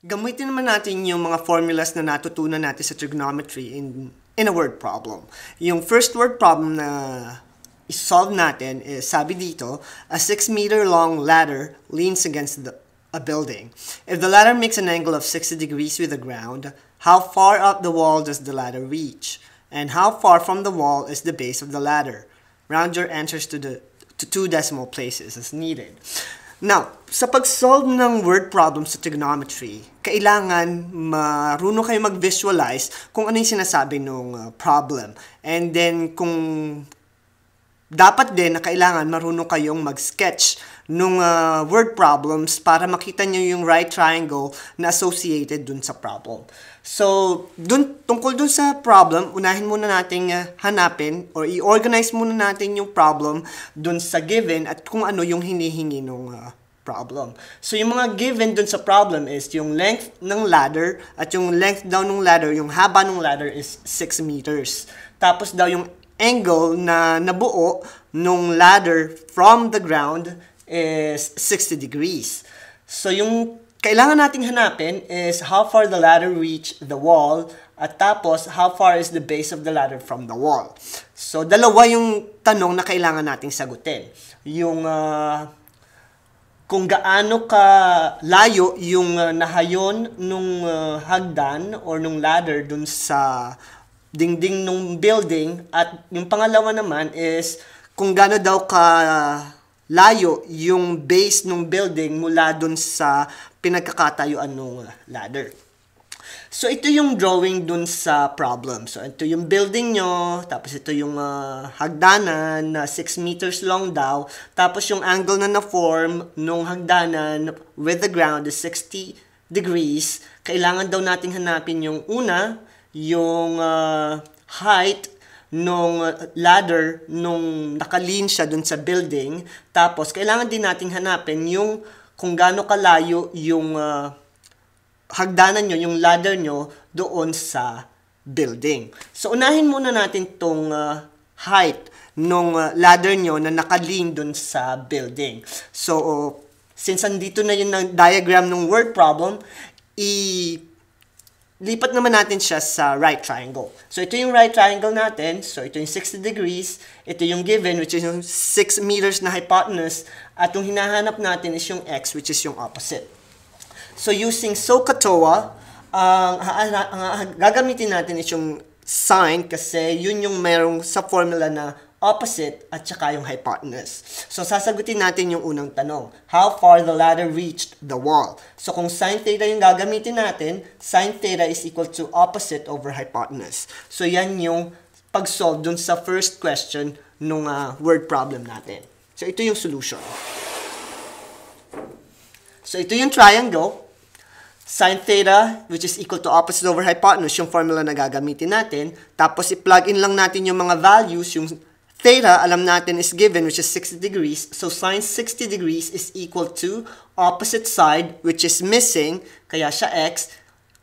Gamitin naman natin yung mga formulas na natutunan natin sa trigonometry in a word problem. Yung first word problem na i-solve natin is, sabi dito, a 6-meter long ladder leans against a building. If the ladder makes an angle of 60 degrees with the ground, how far up the wall does the ladder reach? And how far from the wall is the base of the ladder? Round your answers to 2 decimal places as needed. Now, sa pag-solve ng word problem sa trigonometry, kailangan marunong kayo mag-visualize kung ano yung sinasabi ng problem. And then, kung dapat din na kailangan marunong kayong mag-sketch ng word problems para makita nyo yung right triangle na associated dun sa problem. So, tungkol dun sa problem, unahin muna nating hanapin or i-organize muna natin yung problem dun sa given at kung ano yung hinihingi ng problem. So, yung mga given dun sa problem is yung length ng ladder at yung length daw ng ladder, yung haba ng ladder is 6 meters. Tapos daw yung angle na nabuo nung ladder from the ground is 60 degrees. So, yung kailangan nating hanapin is how far the ladder reached the wall at tapos how far is the base of the ladder from the wall. So, dalawa yung tanong na kailangan nating sagutin. Yung kung gaano ka layo yung nahayon nung hagdan or nung ladder dun sa dingding nung building at yung pangalawa naman is kung gaano daw ka layo yung base ng building mula dun sa pinagkakatayuan ng ladder. So, ito yung drawing dun sa problem. So, ito yung building nyo, tapos ito yung hagdanan na 6 meters long daw, tapos yung angle na na-form nung hagdanan with the ground is 60 degrees. Kailangan daw nating hanapin yung una, yung height nung ladder nung nakalin siya dun sa building. Tapos, kailangan din nating hanapin yung kung gaano kalayo yung hagdanan nyo, yung ladder nyo doon sa building. So, unahin muna natin tong height nung ladder nyo na nakalin dun sa building. So, since andito na yung diagram ng word problem, lipat naman natin siya sa right triangle. So, ito yung right triangle natin. So, ito yung 60 degrees. Ito yung given, which is yung 6 meters na hypotenuse. At yung hinahanap natin is yung x, which is yung opposite. So, using SOHCAHTOA, gagamitin natin is yung sign kasi yun yung merong sa formula na opposite at saka yung hypotenuse. So, sasagutin natin yung unang tanong. How far the ladder reached the wall? So, kung sin theta yung gagamitin natin, sin theta is equal to opposite over hypotenuse. So, yan yung pag-solve dun sa first question nung word problem natin. So, ito yung solution. So, ito yung triangle. Sin theta, which is equal to opposite over hypotenuse, yung formula na gagamitin natin. Tapos, i-plug in lang natin yung mga values. Yung theta, alam natin is given, which is 60 degrees. So, sin 60 degrees is equal to opposite side, which is missing, kaya siya x,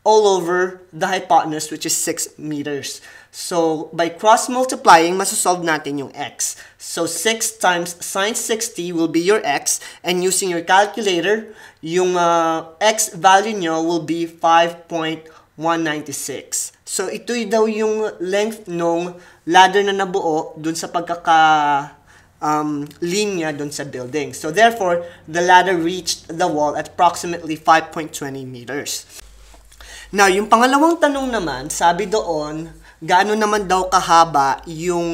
all over the hypotenuse, which is 6 meters. So, by cross-multiplying, masasolve natin yung x. So, 6 times sin 60 will be your x. And using your calculator, yung x value nyo will be 5.196. So, ito daw yung length nung ladder na nabuo dun sa linya dun sa building. So, therefore, the ladder reached the wall at approximately 5.20 meters. Now, yung pangalawang tanong naman, sabi doon, gaano naman daw kahaba yung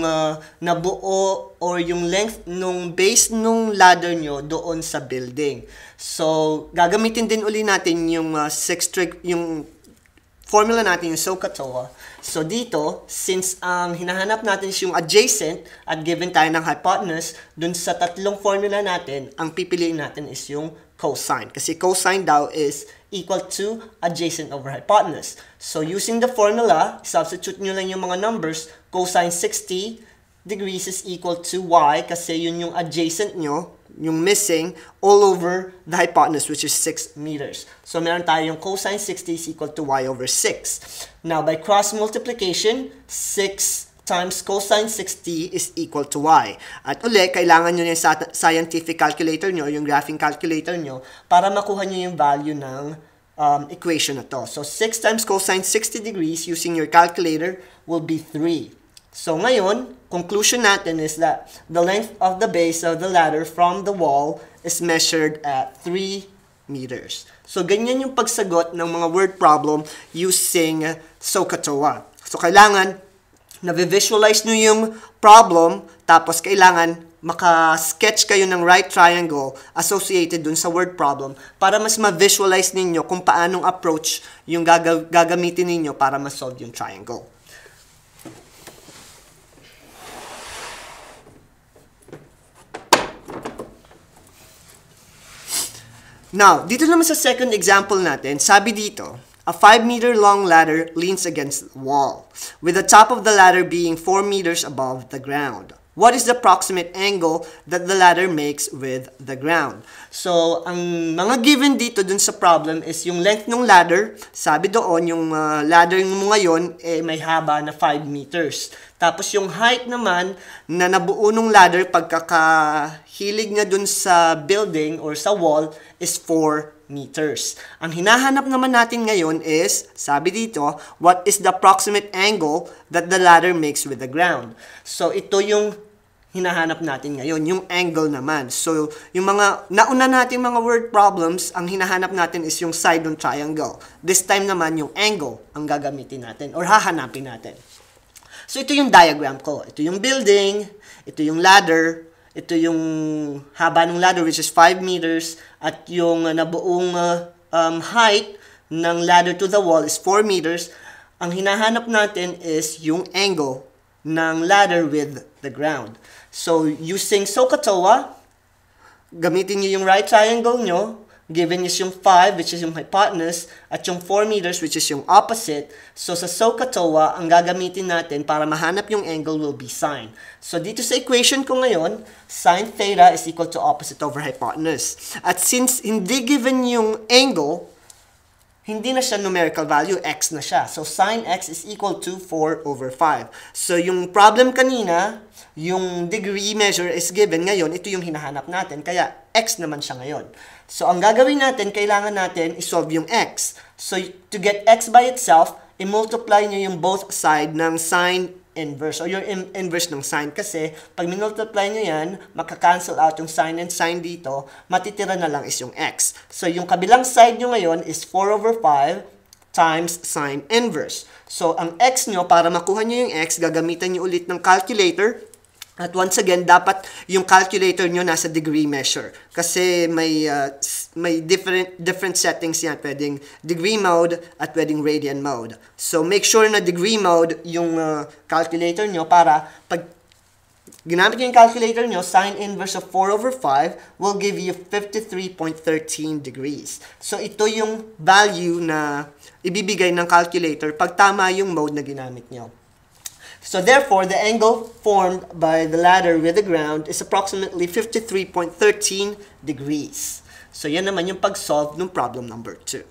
nabuo or yung length nung base nung ladder nyo doon sa building. So, gagamitin din uli natin yung yung formula natin, yung SOHCAHTOA. So, dito, since ang hinahanap natin is yung adjacent at given tayo ng hypotenuse, dun sa tatlong formula natin, ang pipiliin natin is yung cosine. Kasi cosine daw is equal to adjacent over hypotenuse. So, using the formula, substitute nyo lang yung mga numbers. Cosine 60 degrees is equal to y kasi yun yung adjacent nyo, yung missing, all over the hypotenuse, which is 6 meters. So, meron tayo yung cosine 60 is equal to y over 6. Now, by cross multiplication, 6 times cosine 60 is equal to y. At uli, kailangan nyo yung scientific calculator nyo, yung graphing calculator nyo, para makuha nyo yung value ng equation na to. So, 6 times cosine 60 degrees using your calculator will be 3. So, ngayon, conclusion natin is that the length of the base of the ladder from the wall is measured at 3 meters. So, ganyan yung pagsagot ng mga word problem using SOHCAHTOA. So, kailangan na-visualize nyo yung problem, tapos kailangan maka-sketch kayo ng right triangle associated dun sa word problem para mas ma-visualize ninyo kung paanong approach yung gagamitin ninyo para ma-solve yung triangle. Now, dito naman sa second example natin, sabi dito, a 5-meter long ladder leans against the wall, with the top of the ladder being 4 meters above the ground. What is the approximate angle that the ladder makes with the ground? So, ang mga given dito dun sa problem is yung length ng ladder. Sabi doon, yung ladder mo ngayon, may haba na 5 meters. Tapos yung height naman na nabuo ng ladder pagkakahilig niya dun sa building or sa wall is 4 meters. Ang hinahanap naman natin ngayon is, sabi dito, what is the approximate angle that the ladder makes with the ground? So, ito yung hinahanap natin ngayon, yung angle naman. So, yung mga nauna nating mga word problems, ang hinahanap natin is yung side ng triangle. This time naman, yung angle ang gagamitin natin or hahanapin natin. So, ito yung diagram ko. Ito yung building, ito yung ladder, ito yung haba ng ladder which is 5 meters at yung nabuong height ng ladder to the wall is 4 meters. Ang hinahanap natin is yung angle ng ladder with the ground. So, using SOHCAHTOA, gamitin nyo yung right triangle nyo, given is yung 5, which is yung hypotenuse, at yung 4 meters, which is yung opposite. So, sa SOHCAHTOA, ang gagamitin natin para mahanap yung angle will be sine. So, dito sa equation ko ngayon, sine theta is equal to opposite over hypotenuse. At since hindi given yung angle, hindi na siya numerical value, x na siya. So, sine x is equal to 4 over 5. So, yung problem kanina, yung degree measure is given. Ngayon, ito yung hinahanap natin. Kaya, x naman siya ngayon. So, ang gagawin natin, kailangan natin isolve yung x. So, to get x by itself, i-multiply nyo yung both side ng sine inverse or yung inverse ng sine. Kasi, pag minultiply nyo yan, makakancel out yung sine and sine dito, matitira na lang is yung x. So, yung kabilang side nyo ngayon is 4 over 5 times sine inverse. So, ang x nyo, para makuha nyo yung x, gagamitan nyo ulit ng calculator. At once again, dapat yung calculator nyo nasa degree measure. Kasi may different settings yan. Pwedeng degree mode at pwedeng radian mode. So, make sure na degree mode yung calculator nyo para pag ginamit nyo yung calculator nyo, sine inverse of 4 over 5 will give you 53.13 degrees. So, ito yung value na ibibigay ng calculator pag tama yung mode na ginamit nyo. So therefore, the angle formed by the ladder with the ground is approximately 53.13 degrees. So yan naman yung pag-solve ng problem number 2.